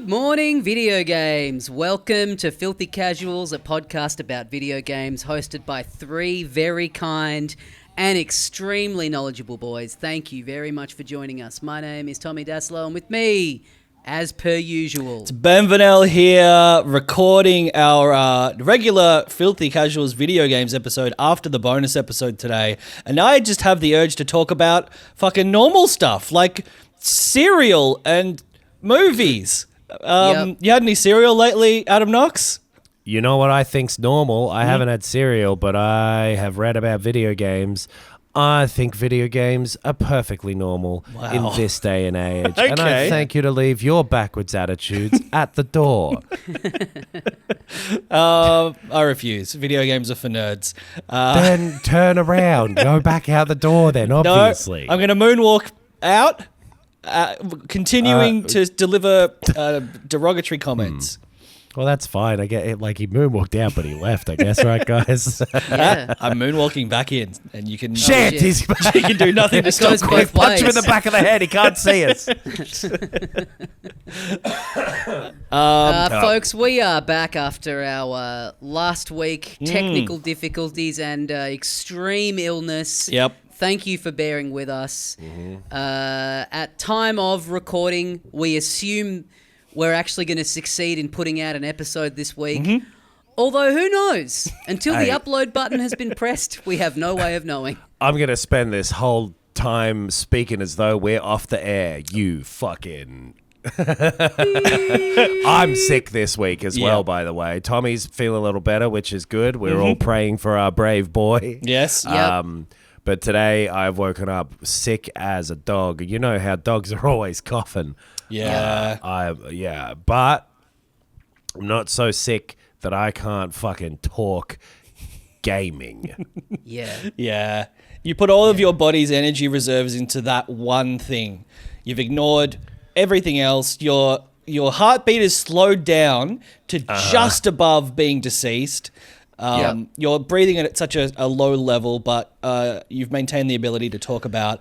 Good morning, video games. Welcome to Filthy Casuals, a podcast about video games hosted by three very kind and extremely knowledgeable boys. Thank you very much for joining us. My name is Tommy Daslow, and with me, as per usual, it's Ben Vanel here, recording our regular Filthy Casuals video games episode after the bonus episode today. And I just have the urge to talk about fucking normal stuff, like cereal and movies. You had any cereal lately, Adam Knox? You know what I think's normal? I haven't had cereal, but I have read about video games. I think video games are perfectly normal in this day and age. Okay. And I thank you to leave your backwards attitudes at the door. I refuse. Video games are for nerds. Then turn around. Go back out the door then, obviously. No, I'm going to moonwalk out, continuing to deliver derogatory comments. Well, that's fine. I get it. Like, he moonwalked out, but he left, I guess, right, guys? yeah. I'm moonwalking back in, and you can... Shit! shit. He's You can do nothing to stop goes me. both punch him in ways. the back of the head. He can't see us. Folks, we are back after our last week, technical difficulties and extreme illness. Yep. Thank you for bearing with us. At time of recording, we assume we're actually going to succeed in putting out an episode this week. Although, who knows? Until the upload button has been pressed, we have no way of knowing. I'm going to spend this whole time speaking as though we're off the air. You fucking... I'm sick this week as well, by the way. Tommy's feeling a little better, which is good. We're all praying for our brave boy. Yes. Yep. But today I've woken up sick as a dog. You know how dogs are always coughing. Yeah. But I'm not so sick that I can't fucking talk gaming. Yeah. Yeah. You put all of your body's energy reserves into that one thing. You've ignored everything else. Your heartbeat is slowed down to just above being deceased. You're breathing at such a low level, but you've maintained the ability to talk about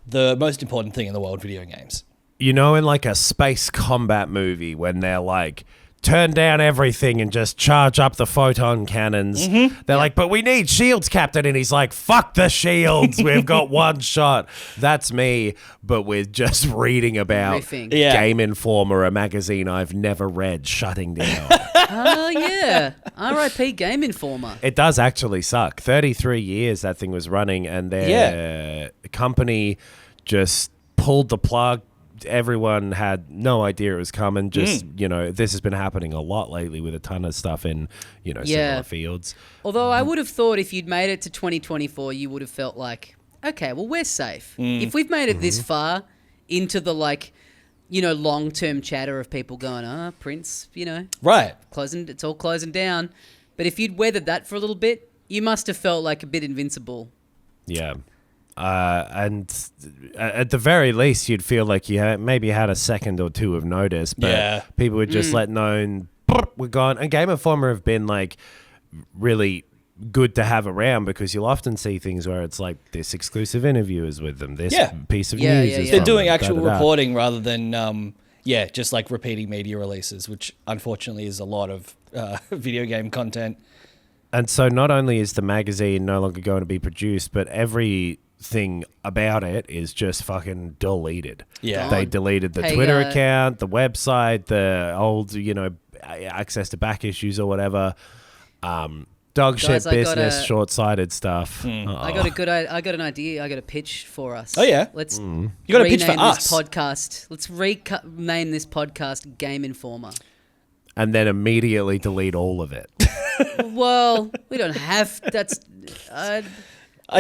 the most important thing in the world, video games. You know, in like a space combat movie when they're like, turn down everything and just charge up the photon cannons. They're like, but we need shields, Captain. And he's like, fuck the shields. We've got one shot. That's me. But we're just reading about Riffing. Game Informer, a magazine I've never read, shutting down. Oh, yeah. R.I.P. Game Informer. It does actually suck. 33 years that thing was running, and their company just pulled the plug. Everyone had no idea it was coming. Just, you know, this has been happening a lot lately with a ton of stuff in, you know, similar fields. Although I would have thought if you'd made it to 2024, you would have felt like, okay, well, we're safe. If we've made it this far into the, like, you know, long-term chatter of people going, Prince, you know, Right. it's all closing down. But if you'd weathered that for a little bit, you must have felt like a bit invincible. Yeah. And at the very least, you'd feel like you maybe had a second or two of notice, but people would just let known we're gone. And Game Informer have been like really good to have around because you'll often see things where it's like this exclusive interview is with them, this piece of news is They're from doing them, actual da-da-da. reporting rather than, just like repeating media releases, which unfortunately is a lot of video game content. And so not only is the magazine no longer going to be produced, but everything about it is just fucking deleted. Yeah. They deleted the Twitter account, the website, the old, you know, access to back issues or whatever. Dog shit business, short-sighted stuff. I got an idea. I got a pitch for us. Oh, yeah? Let's You got a pitch for rename us. this podcast. Let's rename this podcast Game Informer. And then immediately delete all of it. Well, we don't have. That's. I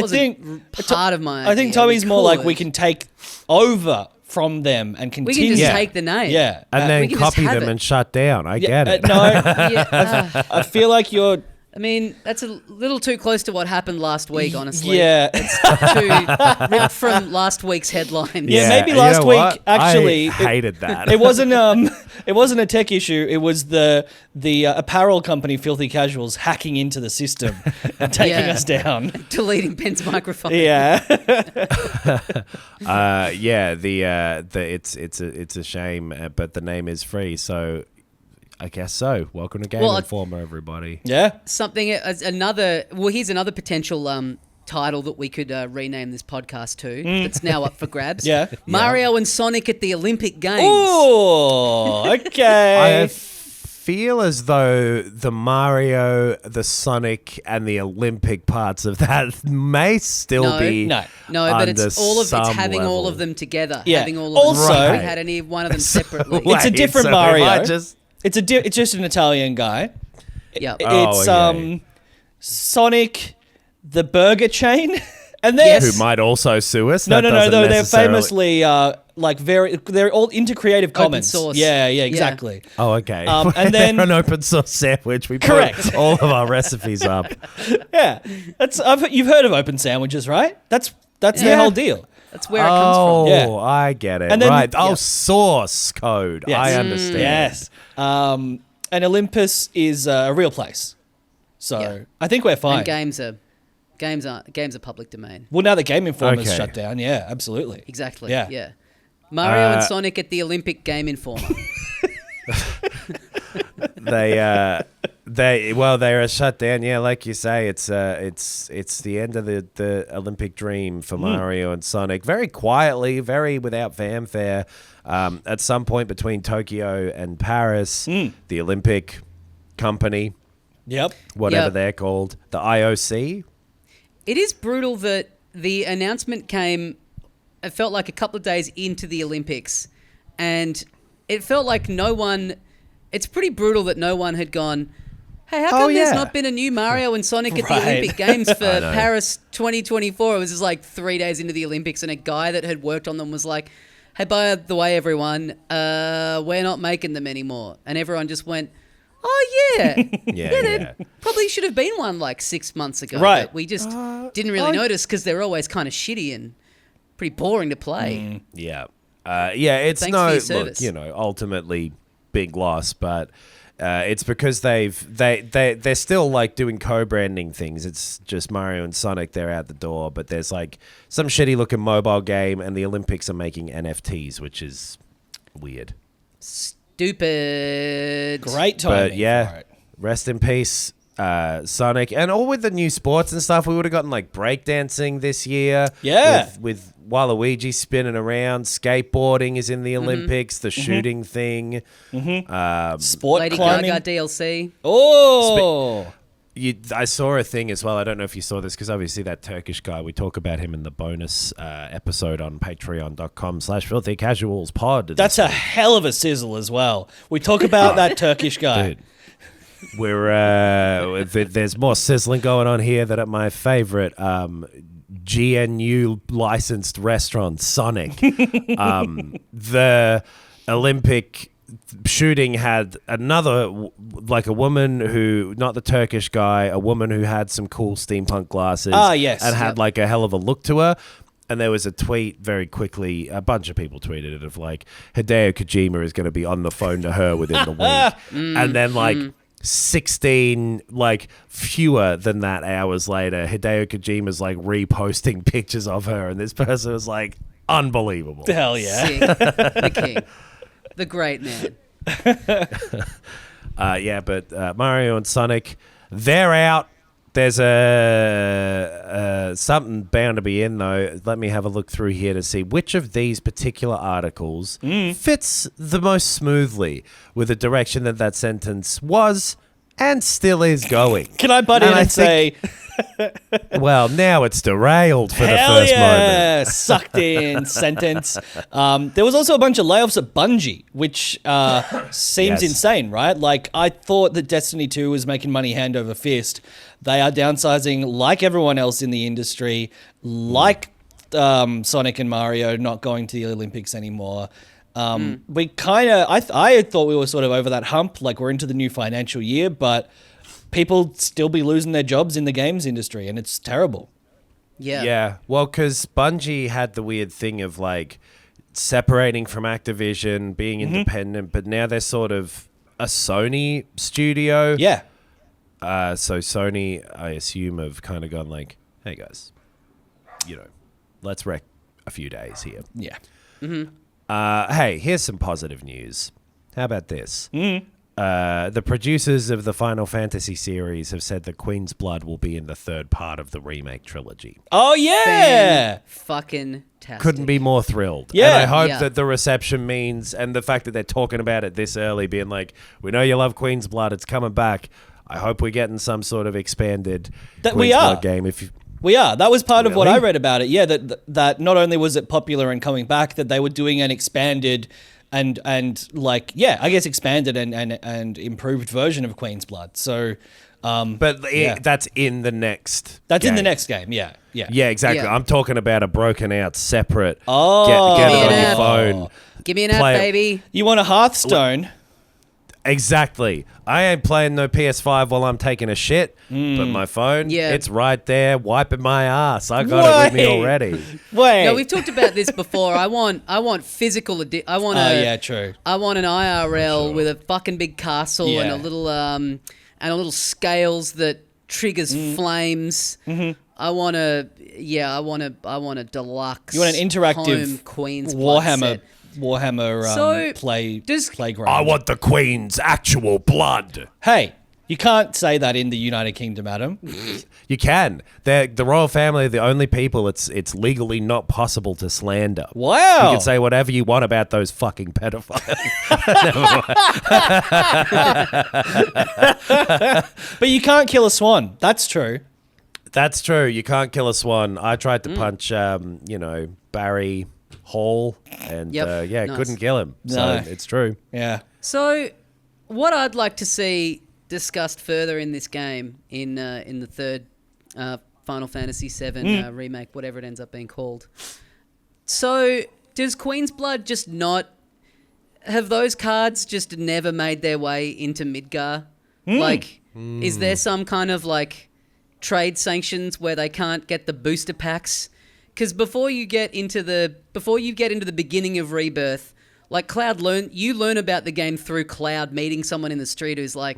think part of my. I think idea. Tommy's We more like could. we can take over from them and We continue. can just Yeah. take the name. Yeah. And we then can just copy have them it. and shut down. I get it. No, Yeah, I feel like you're I mean, that's a little too close to what happened last week, honestly. Yeah. It's too ripped from last week's headlines. Yeah, maybe last week, actually, I hated that. It wasn't a tech issue. It was the apparel company Filthy Casuals hacking into the system and taking us down. Deleting Ben's microphone. Yeah. It's a shame, but the name is free, so I guess so. Welcome to Game Informer, everybody. Yeah. Here's another potential title that we could rename this podcast to. That's now up for grabs. Yeah. Mario and Sonic at the Olympic Games. Oh, okay. I feel as though the Mario, the Sonic, and the Olympic parts of that may still be No, but it's having level. all of them together. Yeah. Having all of them. Also- We had any one of them separately. It's a different so Mario. if I just- It's just an Italian guy. Yep. It's okay. Sonic, the burger chain, and then who might also sue us. No. That doesn't They're necessarily- famously they're all into Creative Commons. source. Yeah, exactly. Oh, okay. And then they're an open source sandwich. We Correct. put all of our recipes up. Yeah, you've heard of open sandwiches, right? That's their whole deal. That's where it comes from. Yeah. I get it. And then- right. yeah. Source code. Yes. I understand. Yes. And Olympus is a real place, so Yeah. I think we're fine. And games are public domain. Well, now that Game Informer's Okay. shut down, yeah, absolutely. Exactly. Yeah. Yeah. Mario and Sonic at the Olympic Game Informer. They are shut down. Yeah, like you say, it's the end of the Olympic dream for Mario and Sonic. Very quietly, very without fanfare. At some point between Tokyo and Paris, the Olympic company, Yep. whatever Yep. they're called, the IOC. It is brutal that the announcement came, it felt like a couple of days into the Olympics, and it felt like it's pretty brutal that no one had gone, hey, how come there's not been a new Mario and Sonic at the Right. Olympic Games for I know. Paris 2024? It was just like 3 days into the Olympics, and a guy that had worked on them was like, hey, by the way, everyone, we're not making them anymore. And everyone just went, oh, yeah. There probably should have been one like 6 months ago. Right. But we just didn't really notice because they're always kind of shitty and pretty boring to play. Yeah. It's Thanks for your look, service. ultimately big loss, but it's because they're still like doing co-branding things. It's just Mario and Sonic, they're out the door, but there's like some shitty looking mobile game, and the Olympics are making NFTs, which is weird. Stupid. Great timing But yeah, for it. rest in peace, Sonic. And all with the new sports and stuff, we would have gotten like breakdancing this year. Yeah. With Waluigi spinning around. Skateboarding is in the Olympics. The shooting thing. Sport Lady climbing. Gaga DLC. Oh. I saw a thing as well. I don't know if you saw this, because obviously that Turkish guy, we talk about him in the bonus episode on patreon.com/filthycasualspod. That's a hell of a sizzle as well. We talk about that Turkish guy. Dude. We're there's more sizzling going on here than at my favorite GNU licensed restaurant, Sonic. The Olympic shooting had another, like a woman who, not the Turkish guy, a woman who had some cool steampunk glasses. Yes. And had like a hell of a look to her. And there was a tweet very quickly, a bunch of people tweeted it, of like, Hideo Kojima is going to be on the phone to her within the week. And then like 16, like fewer than that hours later, Hideo Kojima's like reposting pictures of her. And this person was like, unbelievable. Hell yeah. Sick. The king. The great man. But Mario and Sonic, they're out. There's a something bound to be in, though. Let me have a look through here to see which of these particular articles fits the most smoothly with the direction that sentence was and still is going. Can I butt in and say, well, now it's derailed for the hell first moment. yeah, sucked in sentence. There was also a bunch of layoffs at Bungie, which seems Yes. insane, right? Like, I thought that Destiny 2 was making money hand over fist. They are downsizing like everyone else in the industry, like Sonic and Mario not going to the Olympics anymore. We kind of, I thought we were sort of over that hump, like we're into the new financial year, but people still be losing their jobs in the games industry, and it's terrible. Yeah. Yeah. Well, because Bungie had the weird thing of like separating from Activision, being independent, but now they're sort of a Sony studio. Yeah. So Sony, I assume, have kind of gone like, hey guys, let's wreck a few days here. Yeah. Hey, here's some positive news. How about this? The producers of the Final Fantasy series have said that Queen's Blood will be in the third part of the remake trilogy. Oh, yeah. Fucking tastic. Couldn't be more thrilled. Yeah. And I hope Yeah. that the reception means, and the fact that they're talking about it this early, being like, we know you love Queen's Blood, it's coming back. I hope we're getting some sort of expanded That Queen's we are. Blood game. If you, We are. That was part of what Really? I read about it. Yeah, that not only was it popular and coming back, that they were doing an expanded and like, yeah, I guess expanded and improved version of Queen's Blood. So, yeah. that's in the next That's in the game. next game. Yeah. Yeah. Yeah, exactly. Yeah. I'm talking about a broken out, separate. Oh. Get it Give me on an your app. phone. Give me an app, Play it. baby. You want a Hearthstone? Exactly. I ain't playing no PS5 while I'm taking a shit, but my phone, Yeah. it's right there wiping my ass. I got it with me Wait. already. Wait. No, we've talked about this before. I want physical. I want Oh, yeah, true. I want an IRL with a fucking big castle and Yeah. a little scales that triggers flames. I want a deluxe. You want an interactive home Queen's Blood Warhammer set. Warhammer does- playground. I want the Queen's actual blood. Hey, you can't say that in the United Kingdom, Adam. You can. The royal family are the only people it's legally not possible to slander. Wow. You can say whatever you want about those fucking pedophiles. But you can't kill a swan. That's true. That's true. You can't kill a swan. I tried to punch, Barry Hall, and Yep. Nice. couldn't kill him. So No. it's true. Yeah. So, what I'd like to see discussed further in this game, in the third Final Fantasy VII remake, whatever it ends up being called. So, does Queen's Blood just not have those cards just never made their way into Midgar? Like, is there some kind of like trade sanctions where they can't get the booster packs? Because before you get into the beginning of Rebirth, like you learn about the game through Cloud meeting someone in the street who's like,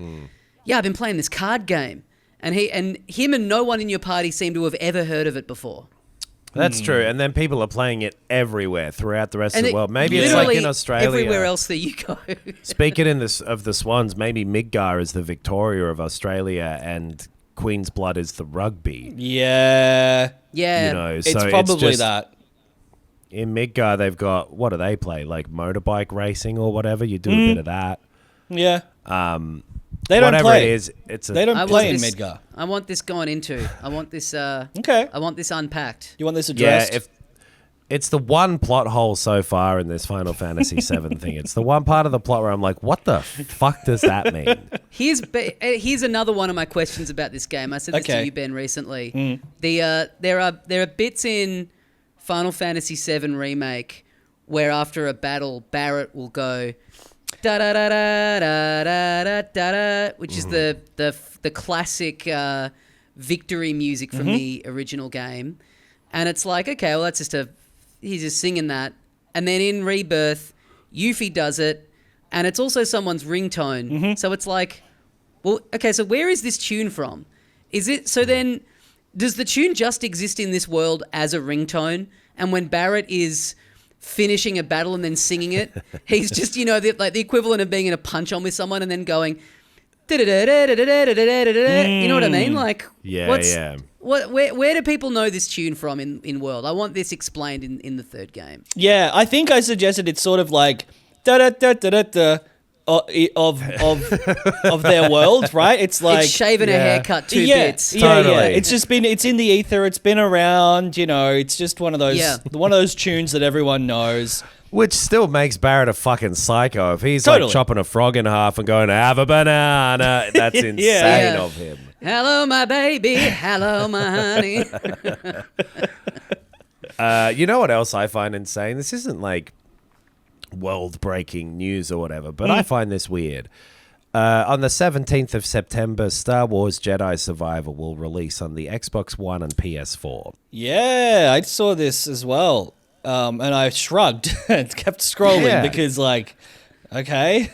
yeah, I've been playing this card game, and him and no one in your party seem to have ever heard of it before. That's true. And then people are playing it everywhere throughout the rest of the world. Maybe it's literally like in Australia. everywhere else that you go. Speaking of the Swans, maybe Midgar is the Victoria of Australia and Queen's Blood is the rugby. Yeah. Yeah, It's so probably just, that. In Midgar, they've got, what do they play? Like motorbike racing or whatever? You do a bit of that. Yeah. They don't Whatever play. it is, it's They don't I play in want this- Midgar. I want this going into. I want this. Okay. I want this unpacked. You want this Yeah, addressed? if it's the one plot hole so far in this Final Fantasy VII thing. It's the one part of the plot where I'm like, what the fuck does that mean? Here's another one of my questions about this game. I said this Okay. to you, Ben, recently. There are bits in Final Fantasy VII Remake where after a battle, Barrett will go da da da da da da da da da, which is the classic victory music from the original game, and it's like, okay, well that's he's just singing that, and then in Rebirth, Yuffie does it, and it's also someone's ringtone. So it's like, well, okay, so where is this tune from? Is it so then? Does the tune just exist in this world as a ringtone? And when Barrett is finishing a battle and then singing it, he's just, like the equivalent of being in a punch on with someone and then going, da-da-da-da-da-da-da-da-da-da. You know what I mean? Like, Yeah. where do people know this tune from in world? I want this explained in the third game. Yeah, I think I suggested it's sort of like da da da da da da of their world, right? It's like it's shaving a haircut, two bits. Yeah. Totally. It's in the ether. It's been around. It's just one of those tunes that everyone knows. Which still makes Barrett a fucking psycho. If he's Totally. like chopping a frog in half and going, have a banana, that's insane Yeah. of him. Hello, my baby. Hello, my honey. You know what else I find insane? This isn't like world-breaking news or whatever, but I find this weird. On the 17th of September, Star Wars Jedi Survivor will release on the Xbox One and PS4. Yeah, I saw this as well. And I shrugged and kept scrolling because, like, okay.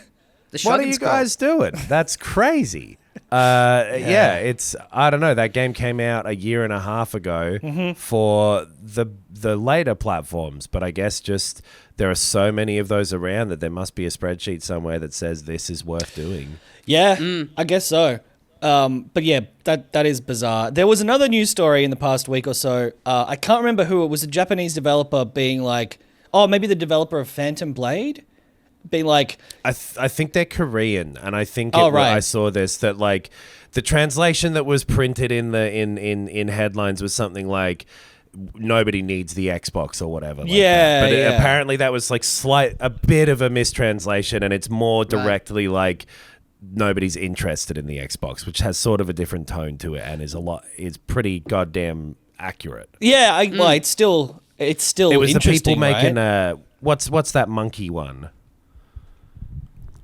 What are you guys doing? That's crazy. It's, I don't know. That game came out a year and a half ago for the later platforms, but I guess just there are so many of those around that there must be a spreadsheet somewhere that says this is worth doing. Yeah, I guess so. But yeah, that is bizarre. There was another news story in the past week or so. I can't remember who it was. A Japanese developer being like, oh, maybe the developer of Phantom Blade, being like, I think they're Korean, and I think right. I saw this that like the translation that was printed in the in headlines was something like nobody needs the Xbox or whatever. Like that. But apparently that was like a bit of a mistranslation, and it's more directly like nobody's interested in the Xbox, which has sort of a different tone to it, and is pretty goddamn accurate. Yeah, it's still it was the people right? making what's that monkey one?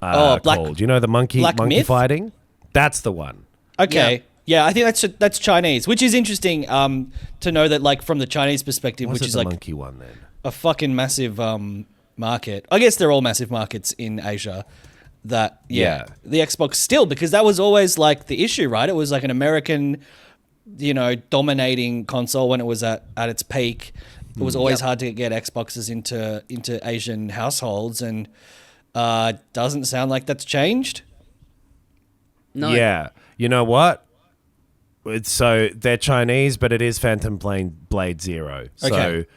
Black, called? You know the monkey Myth? fighting? That's the one. Okay. Yeah, I think that's Chinese, which is interesting to know that, like, from the Chinese perspective, which is the like monkey one then? A fucking massive market. I guess they're all massive markets in Asia. The Xbox still, because that was always like the issue, right? It was like an American, dominating console when it was at its peak. It was always hard to get Xboxes into Asian households, and doesn't sound like that's changed. No. Yeah. You know what? So they're Chinese, but it is Phantom Blade Zero. So Okay.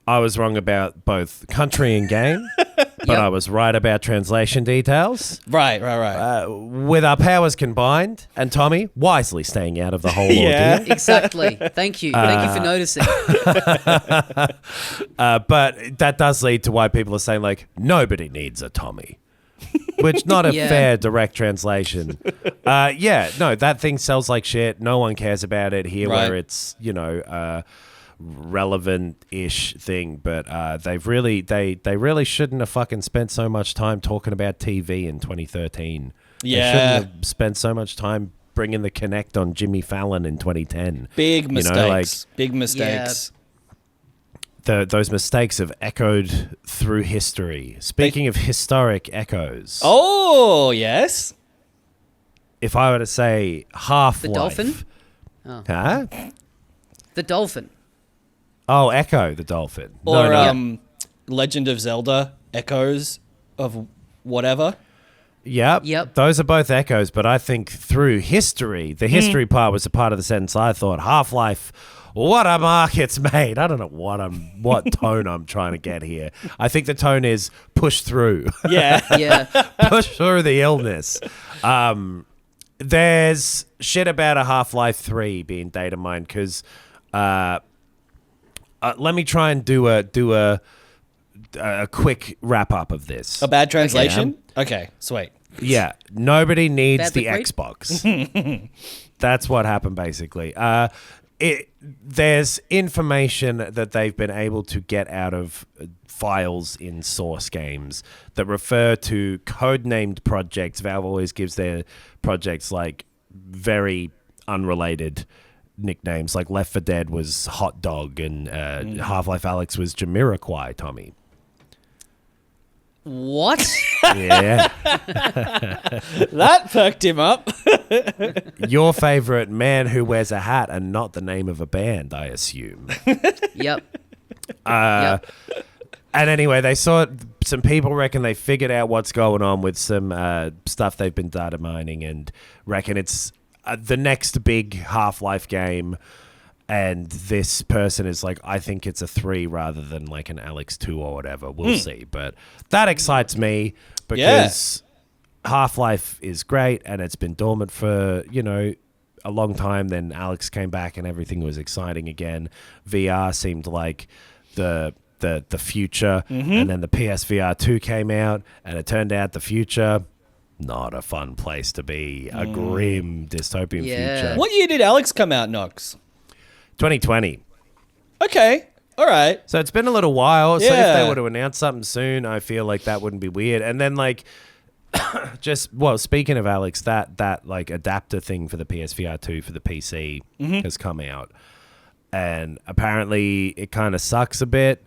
I was wrong about both country and game, but I was right about translation details. Right. With our powers combined, and Tommy wisely staying out of the whole ordeal. Exactly. Thank you. Thank you for noticing. But that does lead to why people are saying, like, nobody needs a Tommy. Which, not a fair direct translation. That thing sells like shit. No one cares about it here where it's, relevant-ish thing. But they really shouldn't have fucking spent so much time talking about TV in 2013. Yeah. They shouldn't have spent so much time bringing the Kinect on Jimmy Fallon in 2010. Big mistakes. Big mistakes. Those mistakes have echoed through history. Speaking of historic echoes. Oh, yes. If I were to say Half-Life. The dolphin? Oh. Huh? The dolphin. Oh, Echo the dolphin. Or Legend of Zelda, Echoes of whatever. Yep. Those are both echoes, but I think through history, the history part was a part of the sentence. I thought Half-Life, what a mark it's made. I don't know what tone I'm trying to get here. I think the tone is push through. Yeah. Push through the illness. There's shit about a Half-Life 3 being data mined because let me try and do a quick wrap up of this. A bad translation? Okay, sweet. Yeah, nobody needs Bad the liquid? Xbox. That's what happened, basically. There's information that they've been able to get out of files in source games that refer to code-named projects. Valve always gives their projects like very unrelated nicknames. Like Left 4 Dead was Hot Dog and Half-Life Alyx was Jamiroquai, Tommy. What? Yeah. That perked him up. Your favorite Man Who Wears a Hat and not the name of a band, I assume. Yep. And anyway, they saw some people reckon they figured out what's going on with some stuff they've been data mining and reckon it's the next big Half-Life game. And this person is like, I think it's a 3 rather than like an Alyx 2 or whatever. We'll see. But that excites me because Half-Life is great and it's been dormant for, a long time. Then Alyx came back and everything was exciting again. VR seemed like the future. And then the PSVR 2 came out and it turned out the future, not a fun place to be. A grim dystopian future. What year did Alyx come out, Nox? 2020. Okay. All right. So it's been a little while. So if Yeah. they were to announce something soon, I feel like that wouldn't be weird. And then like, speaking of Alex, that like adapter thing for the PSVR 2 for the PC has come out, and apparently it kind of sucks a bit.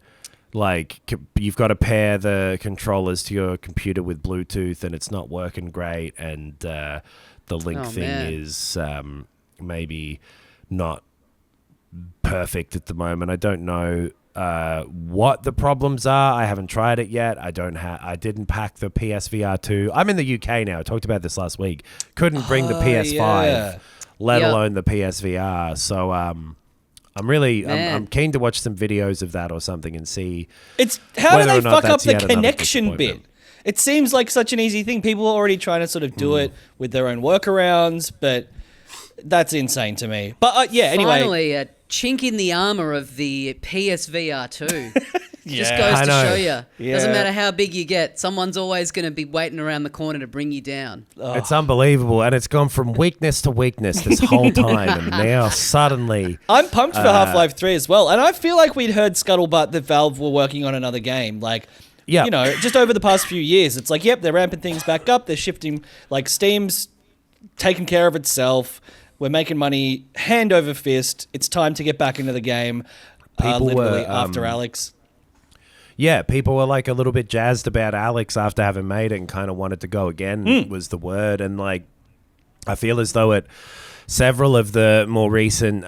Like you've got to pair the controllers to your computer with Bluetooth, and it's not working great. And the link thing is maybe not perfect at the moment. I don't know what the problems are. I haven't tried it yet. I didn't pack the PSVR 2. I'm in the UK now. I talked about this last week. Couldn't bring the PS5, let alone the PSVR. So I'm keen to watch some videos of that or something and see. It's how do whether they or not fuck up that's the yet another connection bit? disappointment. It seems like such an easy thing. People are already trying to sort of do it with their own workarounds, but that's insane to me. But anyway. Finally, a chink in the armor of the PSVR 2. Just Yeah. goes I to know. show you. Yeah. Doesn't matter how big you get, someone's always going to be waiting around the corner to bring you down. It's unbelievable, and it's gone from weakness to weakness this whole time, and now suddenly, I'm pumped for Half-Life 3 as well. And I feel like we'd heard scuttlebutt that Valve were working on another game. Like, Yeah. you know, just over the past few years, it's like, yep, they're ramping things back up. They're shifting, like Steam's taking care of itself. We're making money hand over fist. It's time to get back into the game. People Literally were, after Alex. people were like a little bit jazzed about Alex after having made it and kind of wanted to go again was the word. And like, I feel as though at several of the more recent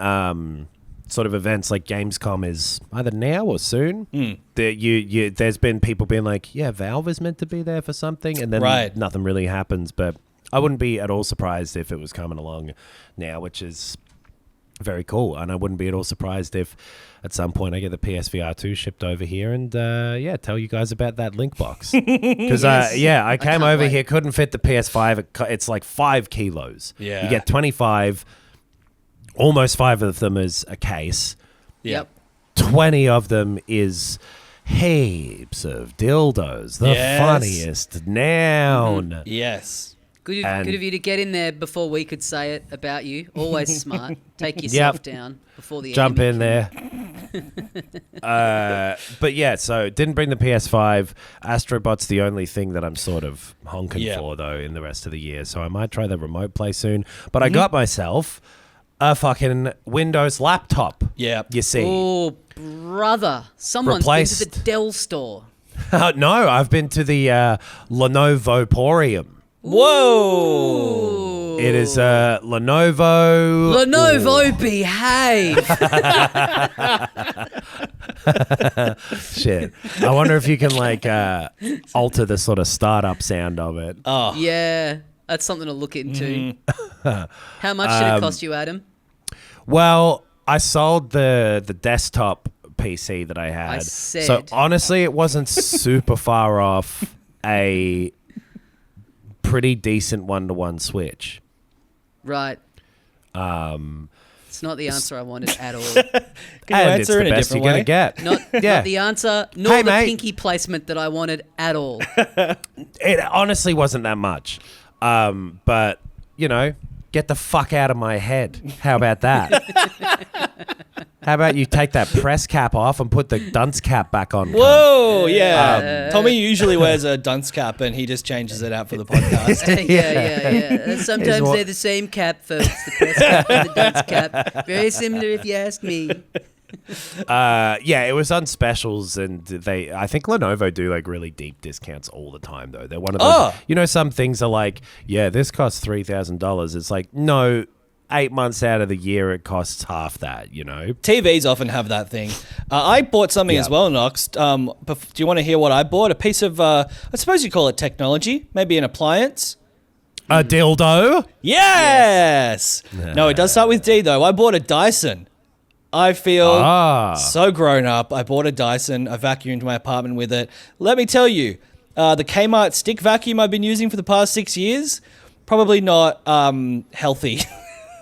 sort of events like Gamescom is either now or soon. There's been people being like, yeah, Valve is meant to be there for something, and then nothing really happens. But I wouldn't be at all surprised if it was coming along now, which is very cool. And I wouldn't be at all surprised if at some point I get the PSVR 2 shipped over here and tell you guys about that link box. Because I came over wait. here, couldn't fit the PS5. It's like 5 kilos. Yeah. You get 25, almost 5 of them is a case. Yep. 20 of them is heaps of dildos. The funniest noun. Yes. Good And- of you to get in there before we could say it about you. Always smart. Take yourself down before the Jump enemy in there. But yeah, so didn't bring the PS5. Astrobot's the only thing that I'm sort of honking for, though, in the rest of the year. So I might try the remote play soon. But I got myself a fucking Windows laptop. Yeah. You see. Oh, brother. Someone's Replaced. been to the Dell store. No, I've been to the Lenovo-porium. Whoa. It is Lenovo. Lenovo, behave. Shit. I wonder if you can like alter the sort of startup sound of it. Oh. Yeah, that's something to look into. How much did it cost you, Adam? Well, I sold the desktop PC that I had. So honestly, it wasn't super far off a pretty decent 1-to-1 switch. Right. It's not the answer I wanted at all. Can you And it's answer the in a best you're different going way? to get. Not the answer, nor Hey, the mate. pinky placement that I wanted at all. It honestly wasn't that much. But, you know, get the fuck out of my head. How about that? How about you take that press cap off and put the dunce cap back on? Whoa, yeah. Tommy usually wears a dunce cap and he just changes it out for the podcast. Yeah. Sometimes they're the same cap, folks. The press cap and the dunce cap. Very similar, if you ask me. It was on specials, and I think Lenovo do like really deep discounts all the time, though. They're one of those, you know, some things are like, yeah, this costs $3,000. It's like, no, 8 months out of the year, it costs half that, you know? TVs often have that thing. I bought something as well, Nox. Do you want to hear what I bought? A piece of, I suppose you call it technology, maybe an appliance. A dildo? Yes! No, it does start with D, though. I bought a Dyson. I feel so grown up. I bought a Dyson. I vacuumed my apartment with it. Let me tell you, the Kmart stick vacuum I've been using for the past 6 years, probably not healthy.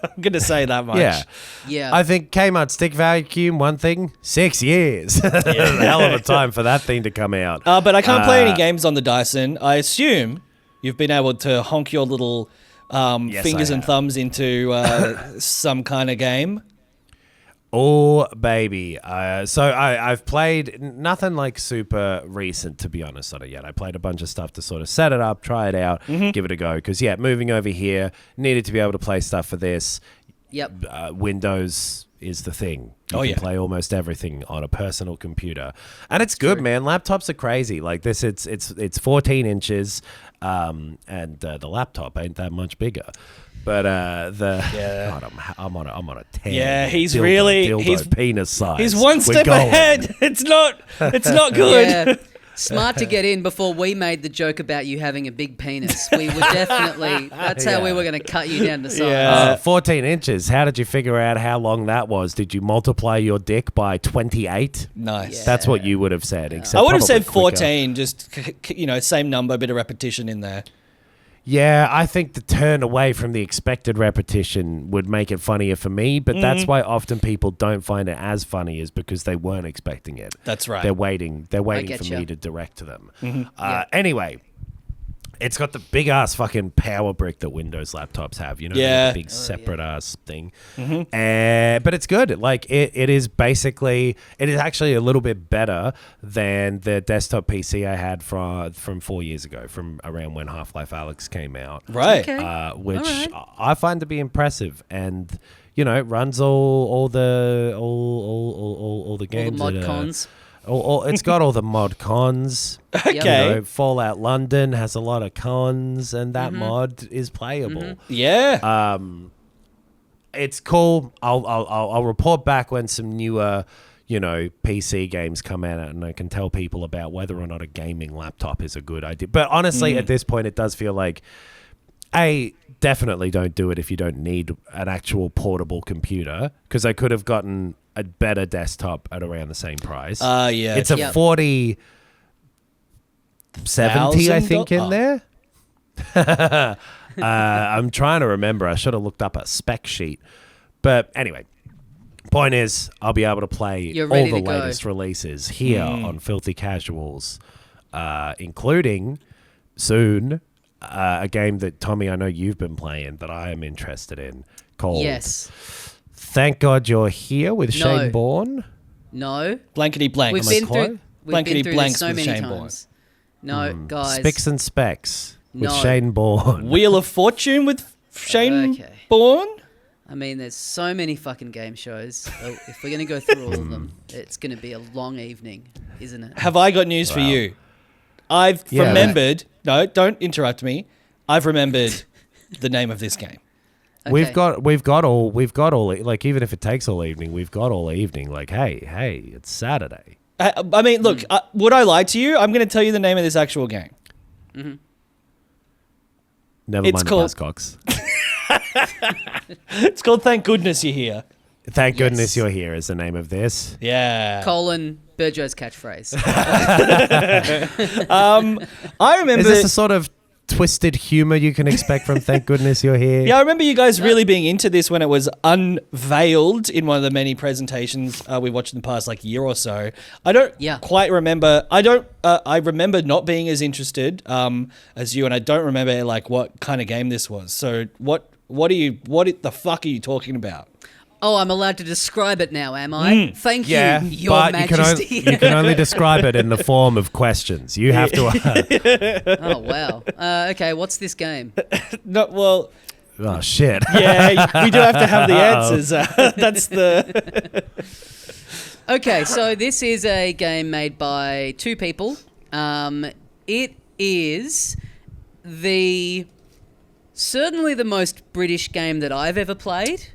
I'm going to say that much. Yeah. I think Kmart stick vacuum, one thing, 6 years. A hell of a time for that thing to come out. But I can't play any games on the Dyson. I assume you've been able to honk your little fingers I and have. thumbs into some kind of game. Oh, baby. So I've played nothing like super recent, to be honest, on it yet. I played a bunch of stuff to sort of set it up, try it out, give it a go. Because, moving over here, needed to be able to play stuff for this. Yep. Windows is the thing. You can yeah. play almost everything on a personal computer. And it's good, man. Laptops are crazy. Like this, it's 14 inches, and the laptop ain't that much bigger. But God, I'm on a 10. Yeah, he's penis size. He's one step ahead. It's not good. Yeah. Smart to get in before we made the joke about you having a big penis. We were definitely, that's how we were going to cut you down to size. Yeah. 14 inches. How did you figure out how long that was? Did you multiply your dick by 28? Nice. Yeah. That's what you would have said. Except I would have said probably quicker. 14, just, same number, bit of repetition in there. Yeah, I think the turn away from the expected repetition would make it funnier for me, but that's why often people don't find it as funny, is because they weren't expecting it. That's right. They're waiting for me to direct to them. Anyway, it's got the big ass fucking power brick that Windows laptops have, the big separate ass thing. But it's good. Like it is actually a little bit better than the desktop PC I had from 4 years ago, from around when Half-Life Alyx came out. Right. Okay. Which I find to be impressive, and runs all the games. All the mod cons. It's got all the mod cons. Okay. Fallout London has a lot of cons, and that mod is playable. Yeah. It's cool. I'll report back when some newer, PC games come out, and I can tell people about whether or not a gaming laptop is a good idea. But honestly, at this point, it does feel like, definitely don't do it if you don't need an actual portable computer, because I could have gotten a better desktop at around the same price. Yeah. It's a 40 70, I think, in there. I'm trying to remember. I should have looked up a spec sheet. But anyway, point is, I'll be able to play all the latest releases here on Filthy Casuals, including soon a game that, Tommy, I know you've been playing that I am interested in, called Thank God You're Here with Shane Bourne. No. Blankety blank. We've been through blanks this so with many Shane times. No, guys. Spicks and Specs with Shane Bourne. Wheel of Fortune with Shane Bourne? I mean, there's so many fucking game shows. If we're going to go through all of them, it's going to be a long evening, isn't it? Have I got news for you? I've remembered. No, don't interrupt me. I've remembered the name of this game. Okay. We've got all, like, even if it takes all evening, we've got all evening. Like, hey, it's Saturday. I mean, look, would I lie to you? I'm going to tell you the name of this actual game. Never It's mind called- the Buzzcocks. It's called Thank Goodness You're Here. Thank goodness you're here is the name of this. Yeah. Burjo's catchphrase. I remember... Is this the sort of twisted humor you can expect from Thank Goodness You're Here? Yeah, I remember you guys really being into this when it was unveiled in one of the many presentations we watched in the past year or so. I don't quite remember. I remember not being as interested as you, and I don't remember what kind of game this was. So what the fuck are you talking about? Oh, I'm allowed to describe it now, am I? Thank you, Your but Majesty. you can only describe it in the form of questions. You have to... Oh, wow. Okay, what's this game? No, well... Oh, shit. Yeah, we do have to have the answers. That's the... Okay, so this is a game made by two people. It is certainly the most British game that I've ever played.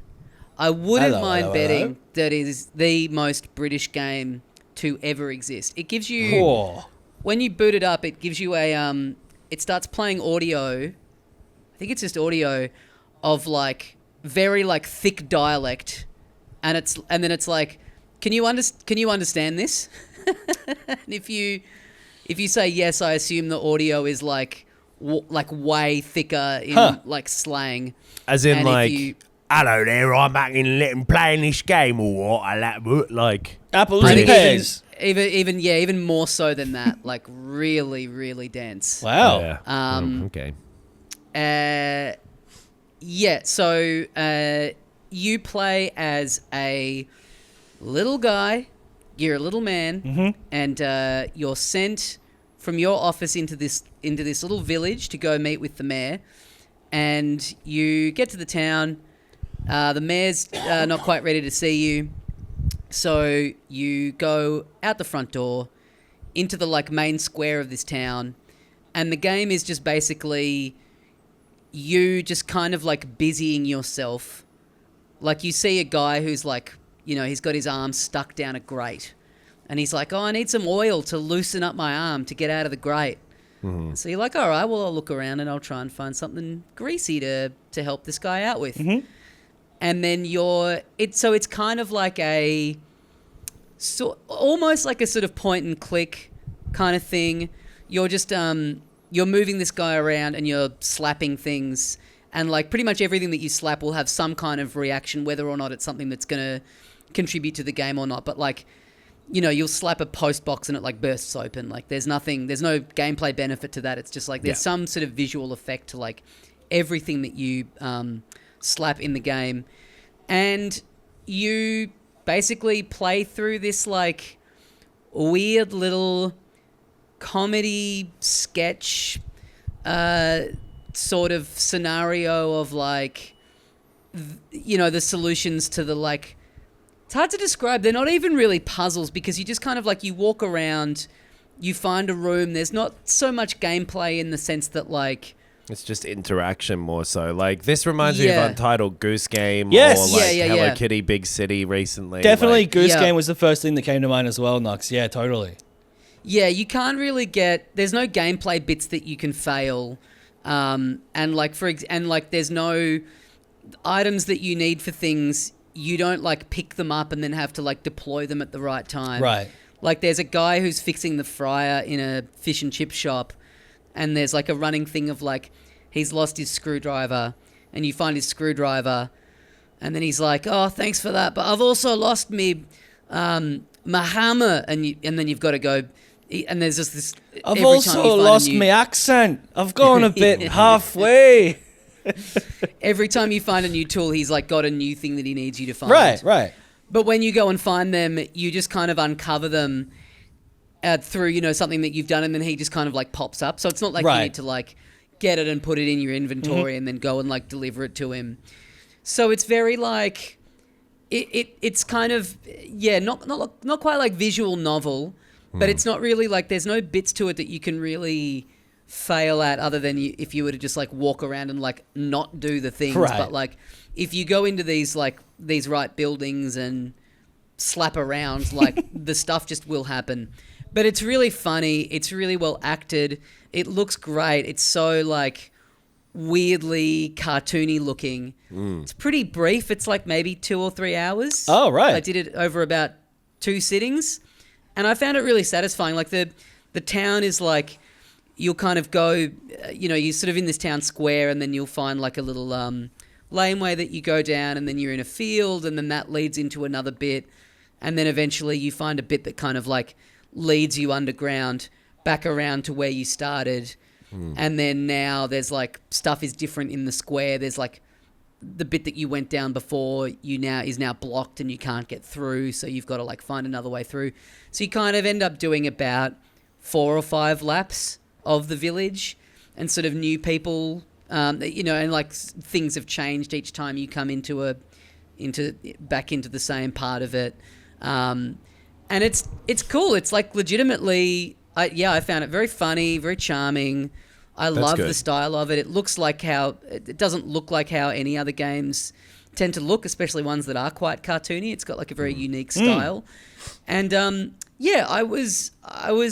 I wouldn't mind betting that it is the most British game to ever exist. It gives you, when you boot it up, it gives you it starts playing audio. I think it's just audio of very thick dialect, and then it's like, can you understand this? And if you say yes, I assume the audio is way thicker in slang. As in hello there, I'm back in playing this game or what? Apples and pears. Even more so than that. Really, really dense. Wow. Yeah. Okay. So you play as a little guy, you're a little man, and you're sent from your office into this little village to go meet with the mayor. And you get to the town. The mayor's not quite ready to see you, so you go out the front door into the like main square of this town, and the game is just basically you just kind of like busying yourself. Like you see a guy who's like, you know, he's got his arm stuck down a grate, and he's like, oh, I need some oil to loosen up my arm to get out of the grate. Mm-hmm. So you're like, all right, well, I'll look around and I'll try and find something greasy to help this guy out with. Mm-hmm. And then it's kind of like almost like a sort of point and click kind of thing. You're just you're moving this guy around and you're slapping things, and like pretty much everything that you slap will have some kind of reaction, whether or not it's something that's going to contribute to the game or not. But like, you know, you'll slap a post box and it like bursts open. Like there's no gameplay benefit to that. It's just like there's some sort of visual effect to like everything that you slap in the game. And you basically play through this like weird little comedy sketch sort of scenario of like, you know, the solutions to the like, it's hard to describe. They're not even really puzzles, because you just kind of like, you walk around, you find a room. There's not so much gameplay in the sense that like, it's just interaction more so. Like this reminds me of Untitled Goose Game, yes. or like Hello Kitty Big City recently. Definitely like, Goose Game was the first thing that came to mind as well, Nux. Yeah, totally. Yeah, you can't really there's no gameplay bits that you can fail. And there's no items that you need for things. You don't like pick them up and then have to like deploy them at the right time. Right. Like there's a guy who's fixing the fryer in a fish and chip shop, and there's like a running thing of like, he's lost his screwdriver, and you find his screwdriver, and then he's like, oh, thanks for that, but I've also lost my hammer, and then you've got to go, and there's just this. I've also lost my accent. I've gone a bit halfway. Every time you find a new tool, he's like got a new thing that he needs you to find. Right. But when you go and find them, you just kind of uncover them through, you know, something that you've done, and then he just kind of like pops up. So it's not like you need to like get it and put it in your inventory and then go and like deliver it to him. So it's very like it's kind of not quite like visual novel, but it's not really like, there's no bits to it that you can really fail at, other than if you were to just like walk around and like not do the things. Right. But like if you go into these right buildings and slap around, like the stuff just will happen. But it's really funny. It's really well acted. It looks great. It's so like weirdly cartoony looking. It's pretty brief. It's like maybe 2 or 3 hours. Oh, right. I did it over about 2 sittings, and I found it really satisfying. Like the town is like, you'll kind of go, you know, you're sort of in this town square, and then you'll find like a little laneway that you go down, and then you're in a field, and then that leads into another bit, and then eventually you find a bit that kind of like leads you underground back around to where you started. And then now there's like stuff is different in the square. There's like the bit that you went down before is now blocked and you can't get through, so you've got to like find another way through. So you kind of end up doing about 4 or 5 laps of the village, and sort of new people, you know, and like things have changed each time you come back into the same part of it. And it's cool. It's like legitimately, I found it very funny, very charming. I love the style of it. It doesn't look like how any other games tend to look, especially ones that are quite cartoony. It's got like a very unique style. And I was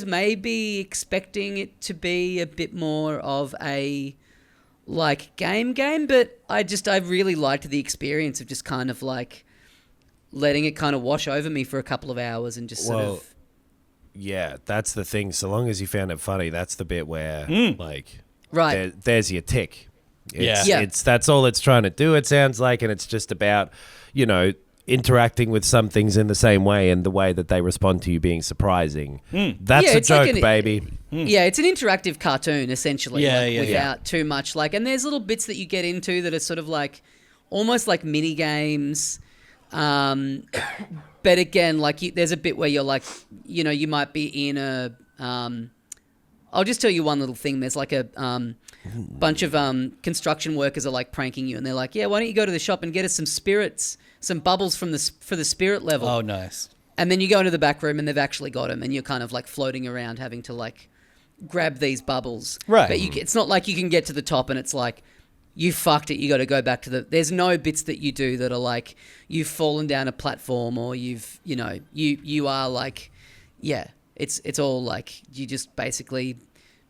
maybe expecting it to be a bit more of a like game, but I really liked the experience of just kind of like letting it kind of wash over me for a couple of hours and just sort of. Yeah, that's the thing. So long as you found it funny, that's the bit where like, right, there's your tick. That's all it's trying to do, it sounds like, and it's just about, you know, interacting with some things in the same way, and the way that they respond to you being surprising. That's a joke, like baby. Yeah, it's an interactive cartoon essentially, without too much like. And there's little bits that you get into that are sort of like almost like mini games, but But again, like there's a bit where you're like, you know, you might be in a. I'll just tell you one little thing. There's like a bunch of construction workers are like pranking you, and they're like, "Yeah, why don't you go to the shop and get us some spirits, some bubbles for the spirit level?" Oh, nice. And then you go into the back room, and they've actually got them, and you're kind of like floating around, having to like grab these bubbles. Right. But it's not like you can get to the top, and it's like you fucked it. You got to go back to the. There's no bits that you do that are like you've fallen down a platform, or you are like, yeah. It's all like you just basically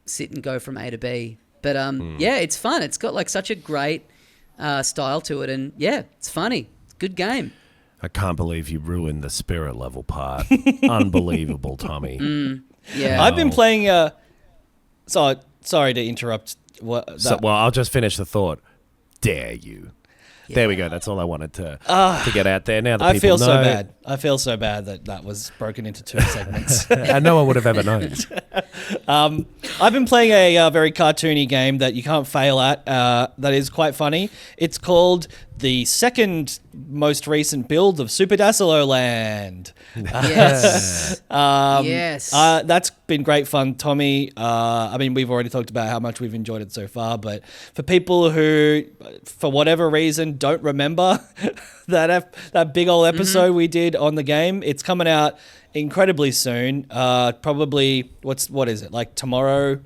sit and go from A to B. But yeah, it's fun. It's got like such a great style to it, and yeah, it's funny. It's a good game. I can't believe you ruined the spirit level part. Unbelievable, Tommy. Yeah, I've been playing. Sorry to interrupt. Well, I'll just finish the thought. Dare you? Yeah. There we go. That's all I wanted to get out there. Now that people feel know. so bad. I feel so bad that was broken into 2 segments. And no one would have ever known. I've been playing a very cartoony game that you can't fail at. That is quite funny. It's called the second most recent build of Super DLo Land. Yes. Yes. That's been great fun, Tommy. I mean, we've already talked about how much we've enjoyed it so far, but for people who, for whatever reason, don't remember that big old episode we did on the game, it's coming out incredibly soon. Probably, what is it, like tomorrow?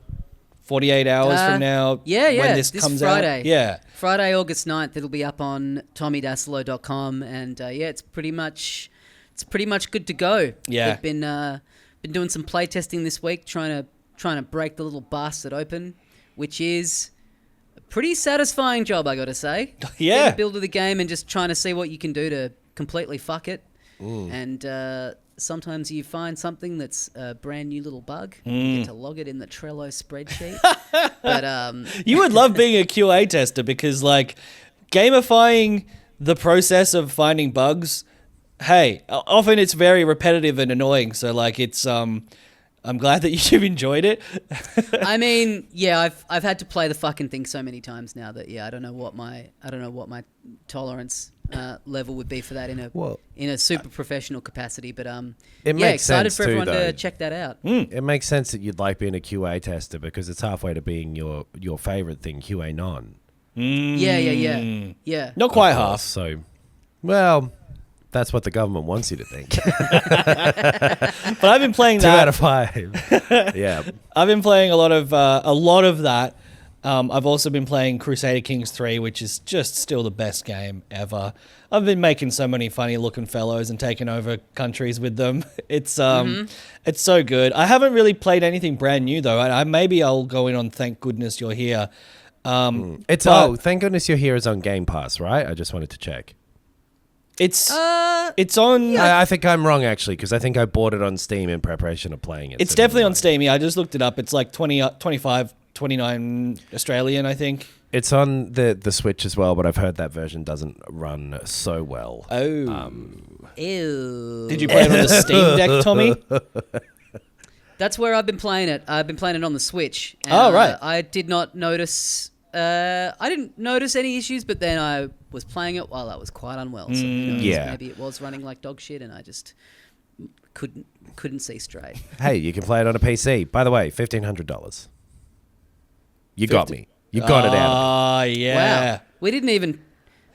48 hours from now, when this comes Friday. out. Yeah. Friday, August 9th, it'll be up on TommyDasilo.com, and it's pretty much good to go. Yeah. I've been doing some play testing this week, trying to break the little bastard open, which is a pretty satisfying job, I got to say. Yeah. Get a build of the game and just trying to see what you can do to completely fuck it. And sometimes you find something that's a brand new little bug. You get to log it in the Trello spreadsheet. But you would love being a QA tester because, like, gamifying the process of finding bugs, hey, often it's very repetitive and annoying. So, like, it's I'm glad that you've enjoyed it. I mean, yeah, I've had to play the fucking thing so many times now that I don't know what my tolerance level would be for that in a super professional capacity. But makes excited sense for everyone too, to though. check that out. It makes sense that you'd like being a QA tester because it's halfway to being your favorite thing, QA non. Yeah. Not quite half. So, well, that's what the government wants you to think. But I've been playing 2 out of 5. Yeah. I've been playing a lot of that. I've also been playing Crusader Kings 3, which is just still the best game ever. I've been making so many funny looking fellows and taking over countries with them. It's so good. I haven't really played anything brand new though. Maybe I'll go in on Thank Goodness You're Here. Thank Goodness You're Here is on Game Pass, right? I just wanted to check. It's on. I think I'm wrong actually because I think I bought it on Steam in preparation of playing it. It's definitely on Steam. Yeah, I just looked it up. It's like 25, 29 Australian, I think. It's on the Switch as well, but I've heard that version doesn't run so well. Oh. Ew. Did you play it on the Steam Deck, Tommy? That's where I've been playing it. I've been playing it on the Switch. And, oh, right. I did not notice. I didn't notice any issues, but then I was playing it while I was quite unwell. So who knows? Maybe it was running like dog shit, and I just couldn't see straight. Hey, you can play it on a PC. By the way, $1,500. You got me. You got it out. Oh, yeah. Wow. We didn't even...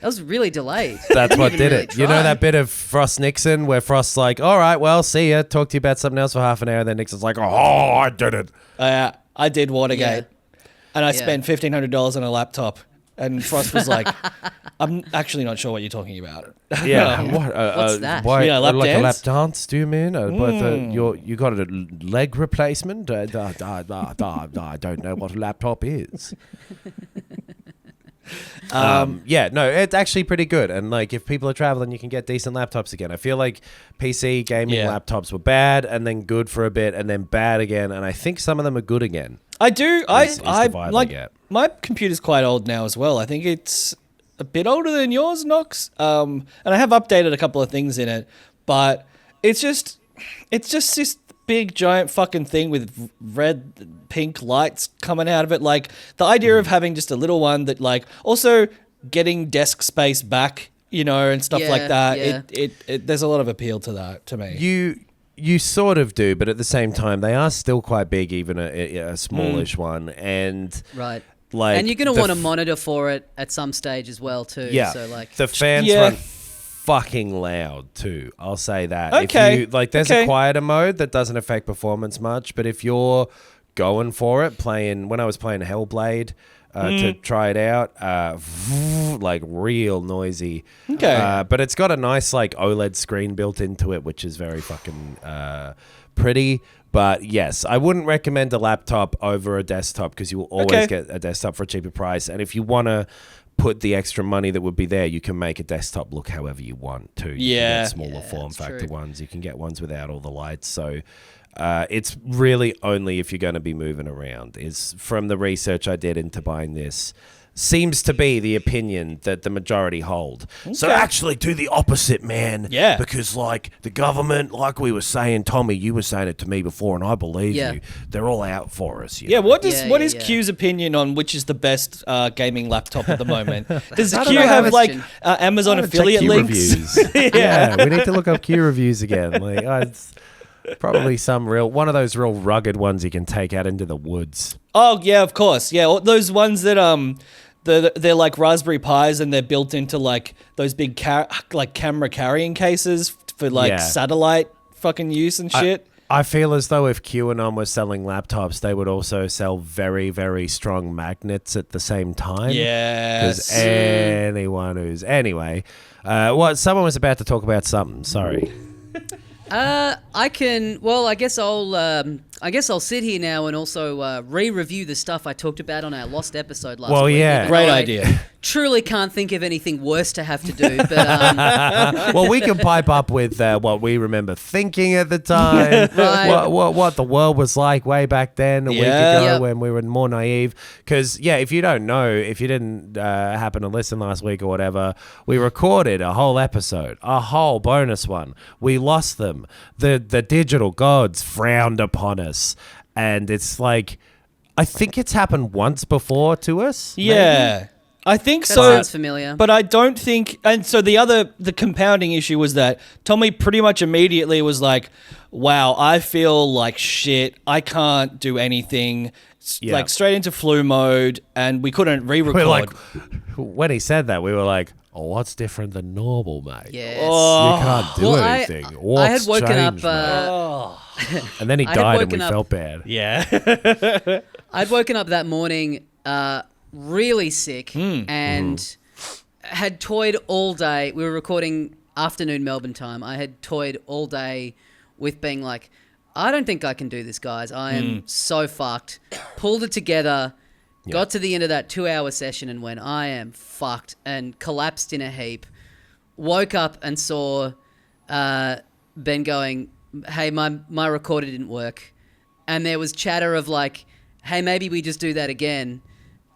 That was really delayed. That's what did really it. You know that bit of Frost Nixon where Frost's like, all right, well, see ya. Talk to you about something else for half an hour. Then Nixon's like, oh, I did it. I did Watergate. Yeah. And I spent $1,500 on a laptop. And Frost was like, I'm actually not sure what you're talking about. Yeah. What's that? Why, Yeah, lap like dance? a lap dance, do you mean? You got a leg replacement? I don't know what a laptop is. No, it's actually pretty good. And like, if people are traveling, you can get decent laptops again. I feel like PC gaming laptops were bad and then good for a bit and then bad again. And I think some of them are good again. I do. I vibe like I get. my computer's quite old now as well. I think it's a bit older than yours, Nox. And I have updated a couple of things in it, but it's just this big giant fucking thing with red pink lights coming out of it. Like the idea of having just a little one that like also getting desk space back and stuff like Yeah, that. yeah. There's a lot of appeal to that to me. You sort of do, but at the same time, they are still quite big, even a smallish one. And Right. like, And you're going to want to monitor for it at some stage as well, too. Yeah. So, like, the fans Yeah. run fucking loud too. I'll say that. Okay. If you, there's a quieter mode that doesn't affect performance much, but if you're going for it, when I was playing Hellblade to try it out, like real noisy. Okay. But it's got a nice like OLED screen built into it, which is very fucking pretty. But yes, I wouldn't recommend a laptop over a desktop because you will always get a desktop for a cheaper price. And if you want to put the extra money that would be there, you can make a desktop look however you want too. You can get smaller form factor ones. You can get ones without all the lights. So it's really only if you're going to be moving around. Is from the research I did into buying this, seems to be the opinion that the majority hold. Okay. So actually do the opposite, man. Yeah. Because like the government, like we were saying, Tommy, you were saying it to me before and I believe you. They're all out for us. You know? What is Q's opinion on which is the best gaming laptop at the moment? Does I Q don't know, have like Amazon affiliate Q links? Reviews. Yeah, we need to look up Q reviews again. Like it's probably one of those real rugged ones you can take out into the woods. Oh yeah, of course. Yeah, those ones that they're like Raspberry Pis and they're built into like those big camera carrying cases for like satellite fucking use and shit. I feel as though if QAnon was selling laptops, they would also sell very, very strong magnets at the same time. Yes. Because anyway, someone was about to talk about something. Sorry. I can. Well, I guess I'll sit here now and also re-review the stuff I talked about on our lost episode last week. Well, yeah, great idea. Truly can't think of anything worse to have to do. But well, we can pipe up with what we remember thinking at the time, Right. what the world was like way back then, a week ago when we were more naive. Because if you don't know, if you didn't happen to listen last week or whatever, we recorded a whole episode, a whole bonus one. We lost them. The digital gods frowned upon us, and it's like, I think it's happened once before to us. Yeah. Maybe? I think that so. sounds familiar. But I don't think, and so the compounding issue was that Tommy pretty much immediately was like, wow, I feel like shit. I can't do anything. Like straight into flu mode, and we couldn't re-record. We're like, when he said that, we were like, oh, what's different than normal, mate? Yes. You can't do anything. I had woken changed, up. and then he died and we felt bad. Yeah. I'd woken up that morning really sick and had toyed all day. We were recording afternoon Melbourne time. I had toyed all day with being like, I don't think I can do this, guys. I am so fucked. Pulled it together, got to the end of that 2-hour session and went, I am fucked, and collapsed in a heap. Woke up and saw Ben going, hey, my recorder didn't work. And there was chatter of like, hey, maybe we just do that again.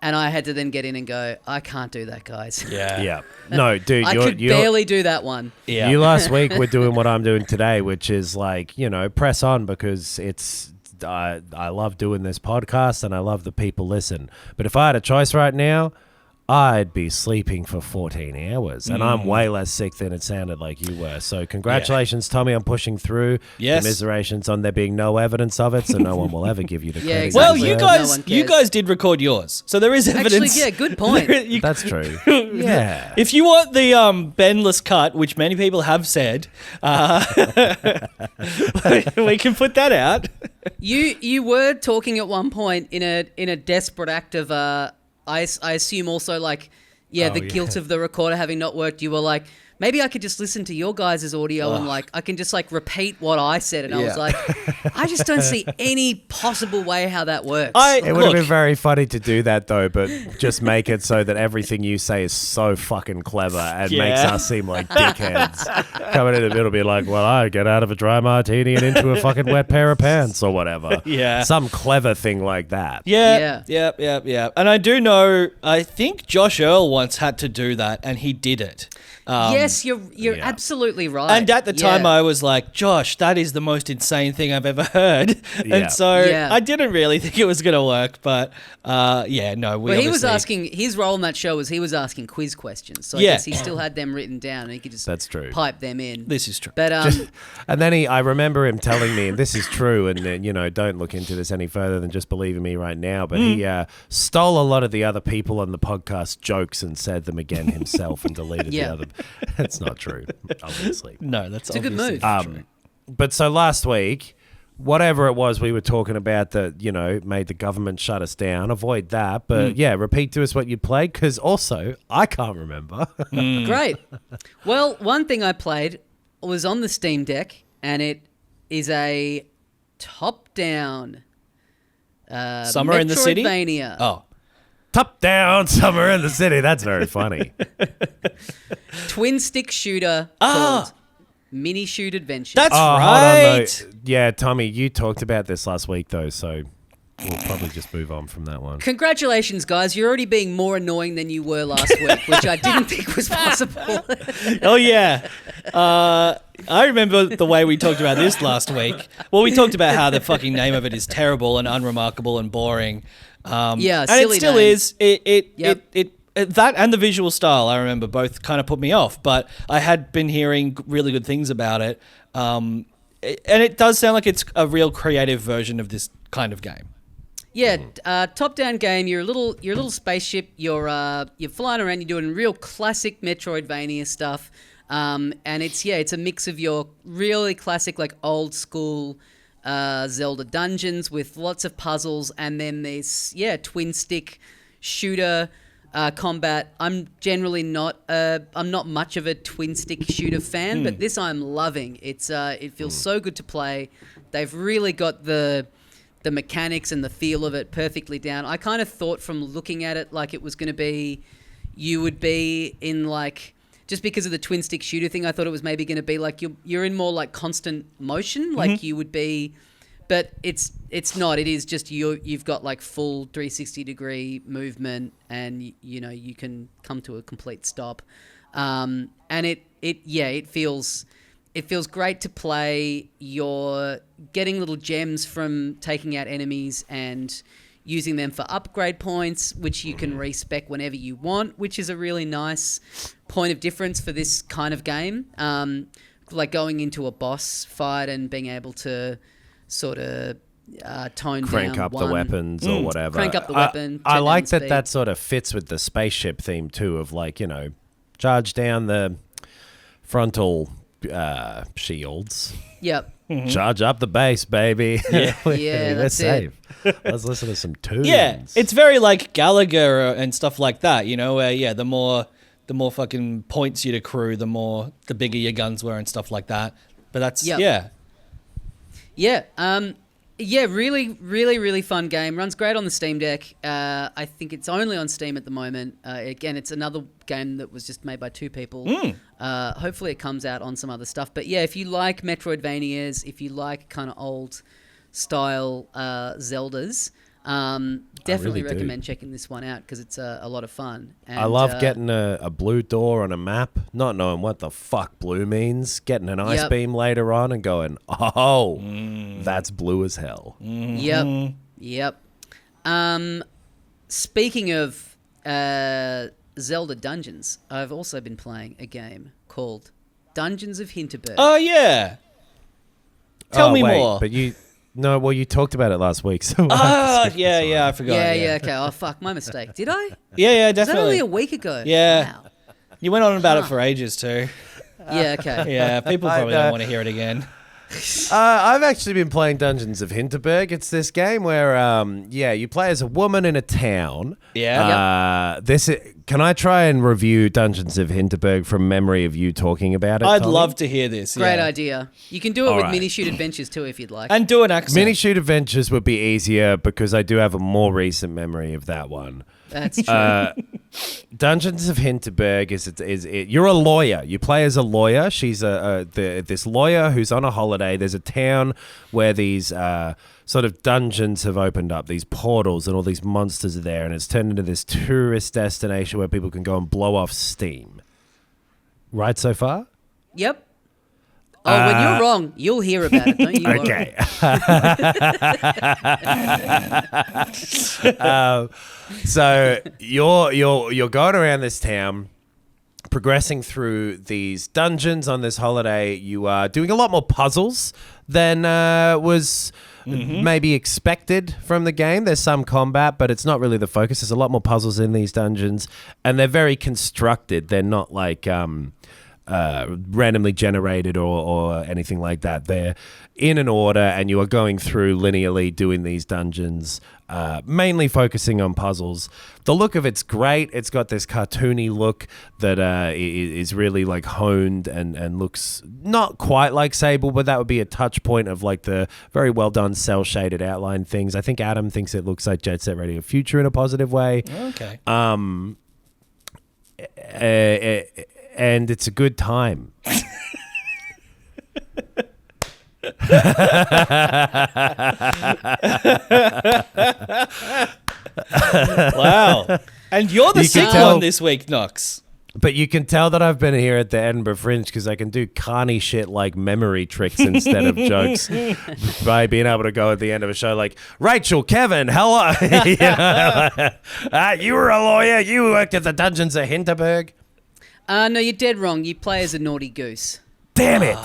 And I had to then get in and go, I can't do that, guys. Yeah. No, dude. I could barely do that one. Yeah. You last week were doing what I'm doing today, which is like, press on, because it's, I love doing this podcast and I love the people listen. But if I had a choice right now, I'd be sleeping for 14 hours, and I'm way less sick than it sounded like you were. So congratulations, Tommy, on pushing through. Yes. Commiserations on there being no evidence of it, so no one will ever give you the credit. Exactly. Well, No you guys did record yours, so there is evidence. Actually, yeah, good point. That's true. Yeah. If you want the Benless cut, which many people have said, we can put that out. You were talking at one point in a desperate act of I assume also like the guilt of the recorder having not worked. You were like, maybe I could just listen to your guys' audio and like I can just like repeat what I said, and I was like, I just don't see any possible way how that works. It would have been very funny to do that though, but just make it so that everything you say is so fucking clever and makes us seem like dickheads. Coming in the middle, be like, well, I get out of a dry martini and into a fucking wet pair of pants or whatever. Yeah. Some clever thing like that. Yeah. And I do know, I think Josh Earl once had to do that, and he did it. Yes, you're absolutely right. And at the time, I was like, Josh, that is the most insane thing I've ever heard. Yeah. And so I didn't really think it was going to work. But no, But he was asking, his role in that show was he was asking quiz questions. So I guess he still had them written down and he could just pipe them in. This is true. But, and then I remember him telling me, and this is true, and don't look into this any further than just believing me right now, but he stole a lot of the other people on the podcast jokes and said them again himself and deleted the other. It's not true, obviously. No, that's a good move. True. But so last week, whatever it was we were talking about that, made the government shut us down, avoid that. But repeat to us what you played, because also I can't remember. Great. Well, one thing I played was on the Steam Deck, and it is a top-down Summer in the City? Metroidvania. Oh. Top down, summer in the city. That's very funny. Twin stick shooter called Mini Shoot Adventure. That's right. right. Hold on, yeah, Tommy, you talked about this last week, though, so we'll probably just move on from that one. Congratulations, guys. You're already being more annoying than you were last week, which I didn't think was possible. Oh, yeah. I remember the way we talked about this last week. Well, we talked about how the fucking name of it is terrible and unremarkable and boring. And it still name. is. That and the visual style, I remember, both kind of put me off. But I had been hearing really good things about it. And it does sound like it's a real creative version of this kind of game. Yeah, top-down game. You're a little spaceship. You're flying around. You're doing real classic Metroidvania stuff. And it's a mix of your really classic, like old school Zelda dungeons with lots of puzzles, and then there's twin stick shooter combat. I'm generally not much of a twin stick shooter fan, but this I'm loving. It feels so good to play. They've really got the mechanics and the feel of it perfectly down. I kind of thought from looking at it like it was going to be, you would be in like, just because of the twin stick shooter thing, I thought it was maybe going to be like you're in more like constant motion, like you would be, but it's not. It is just you've got like full 360 degree movement, and you can come to a complete stop, and it feels great to play. You're getting little gems from taking out enemies and using them for upgrade points, which you can respec whenever you want, which is a really nice point of difference for this kind of game. Like going into a boss fight and being able to sort of crank up the weapons or whatever. Crank up the weapon. I like that sort of fits with the spaceship theme too, of like, charge down the frontal shields. Yep. Charge up the base, baby. Yeah, that's safe. Let's listen to some tunes. Yeah, it's very like Gallagher and stuff like that, where the more fucking points you'd accrue, the bigger your guns were and stuff like that. But that's really, really, really fun game. Runs great on the Steam Deck. I think it's only on Steam at the moment. Again, it's another game that was just made by two people. Hopefully it comes out on some other stuff. But yeah, if you like Metroidvanias, if you like kind of old style Zeldas, definitely recommend checking this one out because it's a lot of fun. And, I love getting a blue door on a map, not knowing what the fuck blue means, getting an ice beam later on and going, that's blue as hell. Yep. Speaking of Zelda Dungeons, I've also been playing a game called Dungeons of Hinterberg. Oh, yeah. Tell me more. But you talked about it last week. So I forgot. Yeah, okay. Oh, fuck, my mistake. Did I? Yeah, definitely. Was that only a week ago? Yeah. Wow. You went on about it for ages, too. Yeah, okay. Yeah, people probably don't want to hear it again. I've actually been playing Dungeons of Hinterberg. It's this game where, you play as a woman in a town. Yeah. Can I try and review Dungeons of Hinterberg from memory of you talking about it, I'd Tommy? love to hear this. Great idea. You can do it with Mini Shoot Adventures too if you'd like. And do an accent. Mini Shoot Adventures would be easier because I do have a more recent memory of that one. That's true. Dungeons of Hinterberg is you're a lawyer. You play as a lawyer. She's this lawyer who's on a holiday. There's a town where these sort of dungeons have opened up, these portals, and all these monsters are there, and it's turned into this tourist destination where people can go and blow off steam. right so far? Yep. Oh, when you're wrong, you'll hear about it, don't you? Okay. So you're going around this town, progressing through these dungeons on this holiday. You are doing a lot more puzzles than was maybe expected from the game. There's some combat, but it's not really the focus. There's a lot more puzzles in these dungeons, and they're very constructed. They're not like randomly generated or anything like that. They're in an order, and you are going through linearly doing these dungeons, mainly focusing on puzzles. The look of it's great. It's got this cartoony look that is really like honed and looks not quite like Sable, but that would be a touch point of like the very well done cell shaded outline things. I think Adam thinks it looks like Jet Set Radio Future in a positive way. Okay. And it's a good time. Wow. And you're the sick one this week, Knox. But you can tell that I've been here at the Edinburgh Fringe because I can do carny shit like memory tricks instead of jokes by being able to go at the end of a show like, Rachel, Kevin, hello. You were a lawyer. You worked at the dungeons of Hinterberg. No, you're dead wrong. You play as a naughty goose. Damn it.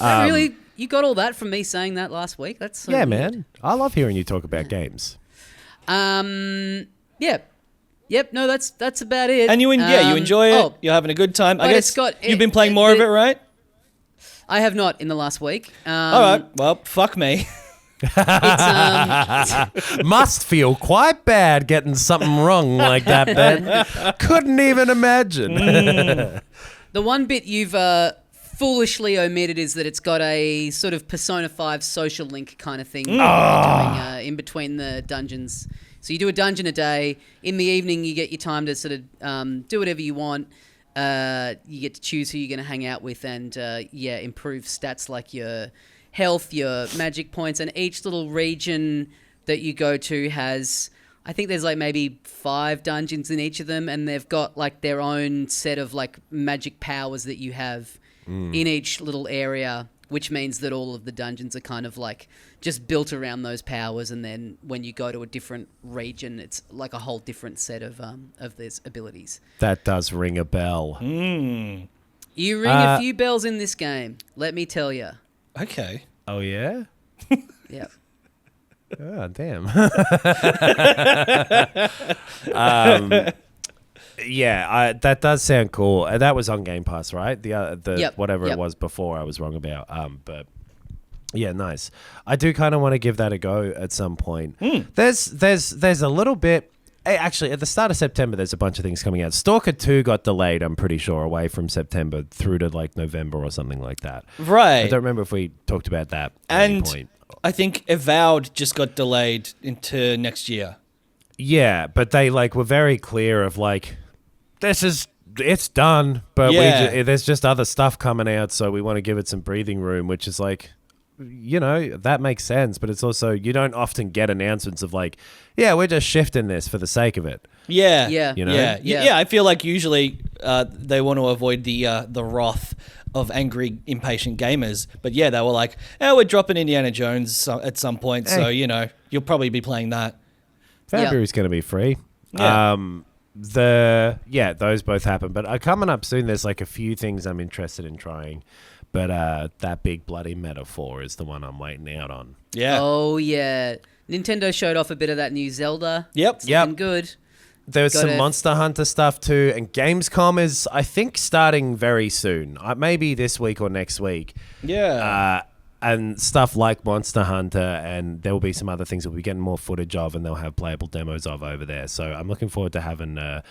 Really? You got all that from me saying that last week? That's so weird. Man. I love hearing you talk about games. Yeah. Yep, no, that's about it. And you enjoy it. You're having a good time. I guess you've been playing more of it, right? I have not in the last week. All right. Well, fuck me. It's Must feel quite bad getting something wrong like that, Ben. Couldn't even imagine. The one bit you've foolishly omitted is that it's got a sort of Persona 5 social link kind of thing that you're doing in between the dungeons. So you do a dungeon a day. In the evening, you get your time to sort of do whatever you want. You get to choose who you're going to hang out with and, improve stats like your health, your magic points, and each little region that you go to has, I think there's like maybe 5 dungeons in each of them, and they've got like their own set of like magic powers that you have in each little area, which means that all of the dungeons are kind of like just built around those powers, and then when you go to a different region, it's like a whole different set of these abilities. That does ring a bell. You ring a few bells in this game, let me tell you. Okay. Oh, yeah? Yeah. Oh, damn. That does sound cool. That was on Game Pass, right? Yep. Whatever it was before I was wrong about. But yeah, nice. I do kind of want to give that a go at some point. There's a little bit. Actually, at the start of September, there's a bunch of things coming out. Stalker 2 got delayed, I'm pretty sure, away from September through to like November or something like that. Right. I don't remember if we talked about that at any point. I think Avowed just got delayed into next year. Yeah, but they like were very clear of like, it's done, but there's just other stuff coming out, so we want to give it some breathing room, which is like, that makes sense, but it's also, you don't often get announcements of like, we're just shifting this for the sake of it. Yeah. Yeah. I feel like usually they want to avoid the wrath of angry, impatient gamers. But yeah, they were like, we're dropping Indiana Jones at some point, so you'll probably be playing that. February's going to be free. Yeah. Those both happen, but coming up soon, there's like a few things I'm interested in trying. But that big bloody metaphor is the one I'm waiting out on. Yeah. Oh, yeah. Nintendo showed off a bit of that new Zelda. Yep. It's looking good. There's some Monster Hunter stuff too, and Gamescom is, I think, starting very soon. Maybe this week or next week. Yeah. And stuff like Monster Hunter, and there will be some other things that we'll be getting more footage of, and they'll have playable demos of over there. So I'm looking forward to having a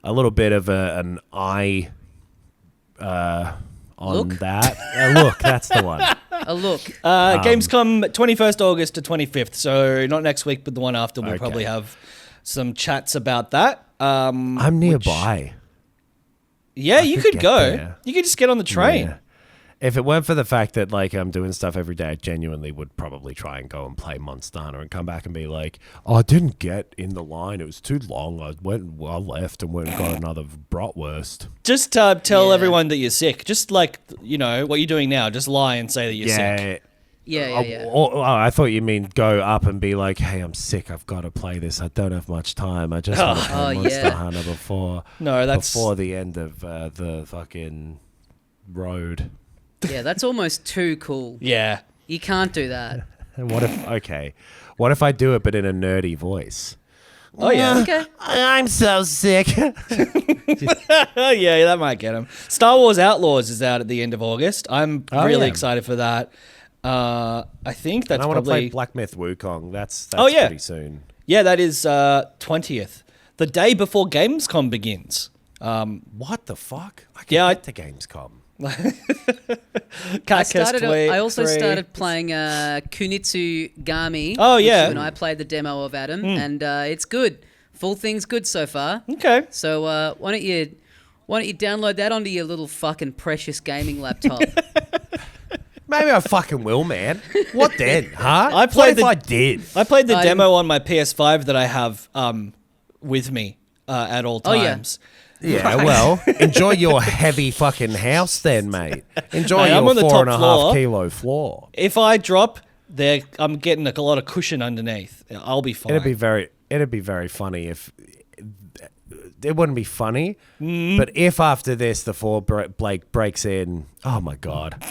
little bit of an eye on Look? that. A look, that's the one. A look. Gamescom 21st August to 25th, so not next week, but the one after. We'll probably have some chats about that. I'm nearby. You could go. There. You could just get on the train. Yeah. if it weren't for the fact that like I'm doing stuff every day, I genuinely would probably try and go and play Monster Hunter and come back and be like, oh, I didn't get in the line. It was too long. I left and went and got another bratwurst. Just tell everyone that you're sick. Just like, what you're doing now. Just lie and say that you're sick. Yeah. I thought you mean go up and be like, hey, I'm sick. I've got to play this. I don't have much time. I just want to play Monster Hunter before the end of the fucking road. Yeah, that's almost too cool. Yeah. You can't do that. And what if I do it but in a nerdy voice? Oh, yeah. Okay. I'm so sick. Yeah, that might get him. Star Wars Outlaws is out at the end of August. I'm really excited for that. I think that's I want to probably play Black Myth Wukong. That's pretty soon. Yeah, that is 20th, the day before Gamescom begins. What the fuck? I can't get to Gamescom. I also started playing Kunitsu Gami. Oh yeah, and I played the demo of Adam, and it's good. Full thing's good so far. Okay. So why don't you download that onto your little fucking precious gaming laptop? Maybe I fucking will, man. What then, huh? I played the demo on my PS5 that I have with me at all times. Yeah, well, enjoy your heavy fucking house then, mate. Enjoy Mate, I'm your on the 4.5 kilo floor. If I drop there, I'm getting a lot of cushion underneath. I'll be fine. It'd be very funny if it wouldn't be funny, but if after this the floor breaks in, oh my god.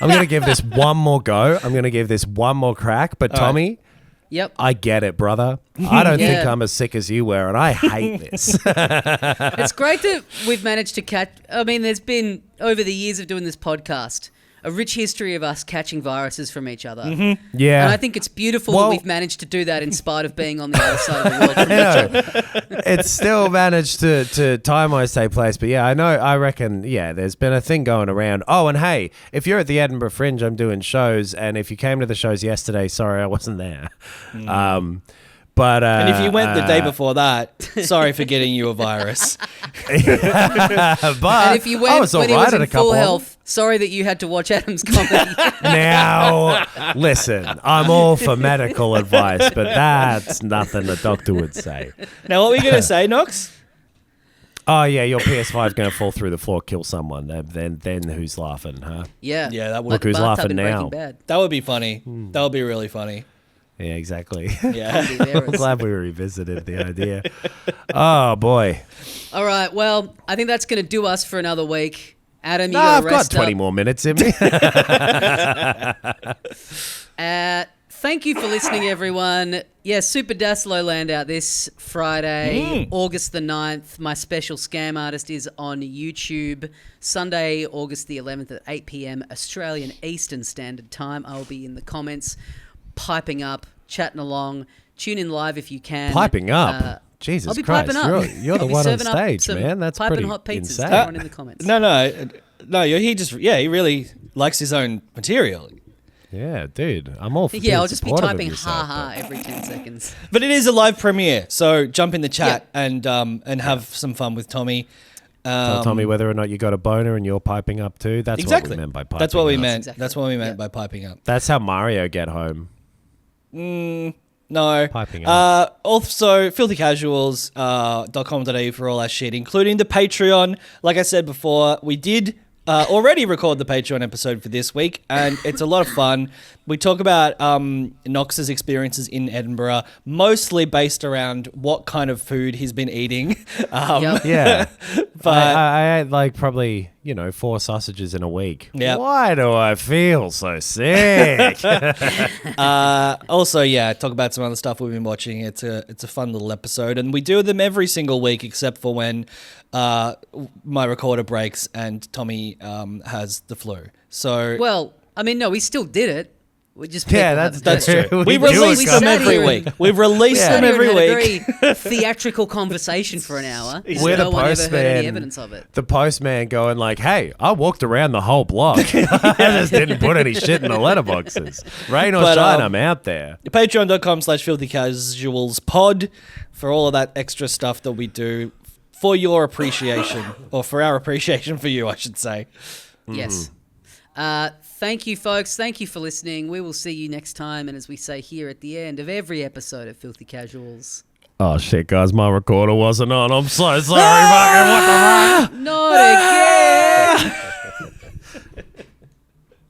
I'm going to give this one more go. I'm going to give this one more crack. But Tommy, yep, I get it, brother. I don't think I'm as sick as you were, and I hate this. It's great that we've managed to catch. I mean, there's been, over the years of doing this podcast, a rich history of us catching viruses from each other. Mm-hmm. Yeah. And I think it's beautiful that we've managed to do that in spite of being on the other side of the world from each other. It's still managed to time-wise take place. But yeah, I reckon, there's been a thing going around. Oh, and hey, if you're at the Edinburgh Fringe, I'm doing shows. And if you came to the shows yesterday, sorry, I wasn't there. And if you went the day before that, sorry for getting you a virus. And if you went when he was in full health, sorry that you had to watch Adam's comedy. Now, listen, I'm all for medical advice, but that's nothing a doctor would say. Now, what were you going to say, Knox? Oh, yeah, your PS5 is going to fall through the floor, kill someone. Then who's laughing, huh? Yeah. Yeah, that would. Like who's laughing now? That would be funny. That would be really funny. Yeah, exactly. Yeah. I'm glad we revisited the idea. Oh, boy. All right. Well, I think that's going to do us for another week. Adam, you I've rest got 20 more minutes in me. Thank you for listening, everyone. Yeah, Super DLo Land out this Friday, August the 9th. My special Scam Artist is on YouTube. Sunday, August the 11th at 8 p.m. Australian Eastern Standard Time. I'll be in the comments, piping up, chatting along. Tune in live if you can. Piping up? Jesus I'll be Christ. piping up. You're the one on stage, man. That's piping pretty hot pizzas insane. to everyone in the comments. No. He really likes his own material. Yeah, dude. I'm all for I'll just be supportive of typing yourself, ha every 10 seconds. But it is a live premiere, so jump in the chat and have some fun with Tommy. Tell Tommy whether or not you got a boner and you're piping up too. That's exactly. what we meant by piping up. That's what we meant. Exactly. That's what we meant by piping up. That's how Mario get home. No. Piping up. Also, filthycasuals.com.au for all our shit, including the Patreon. Like I said before, we did already record the Patreon episode for this week, and it's a lot of fun. We talk about Knox's experiences in Edinburgh, mostly based around what kind of food he's been eating. Yeah. But I ate like probably, 4 sausages in a week. Yep. Why do I feel so sick? Also, talk about some other stuff we've been watching. It's a fun little episode, and we do them every single week except for when my recorder breaks and Tommy has the flu. So we still did it. We just that's true. We We release them every week. We've released them every week. A very theatrical conversation for an hour. We're the no one ever heard any postman. evidence of it. The postman going like, hey, I walked around the whole block. I just didn't put any shit in the letterboxes. Rain or shine, I'm out there. Patreon.com/filthycasualspod for all of that extra stuff that we do for your appreciation, or for our appreciation for you, I should say. Yes. Thank you, folks. Thank you for listening. We will see you next time. And as we say here at the end of every episode of Filthy Casuals. Oh, shit, guys. My recorder wasn't on. I'm so sorry. Fucking what the fuck?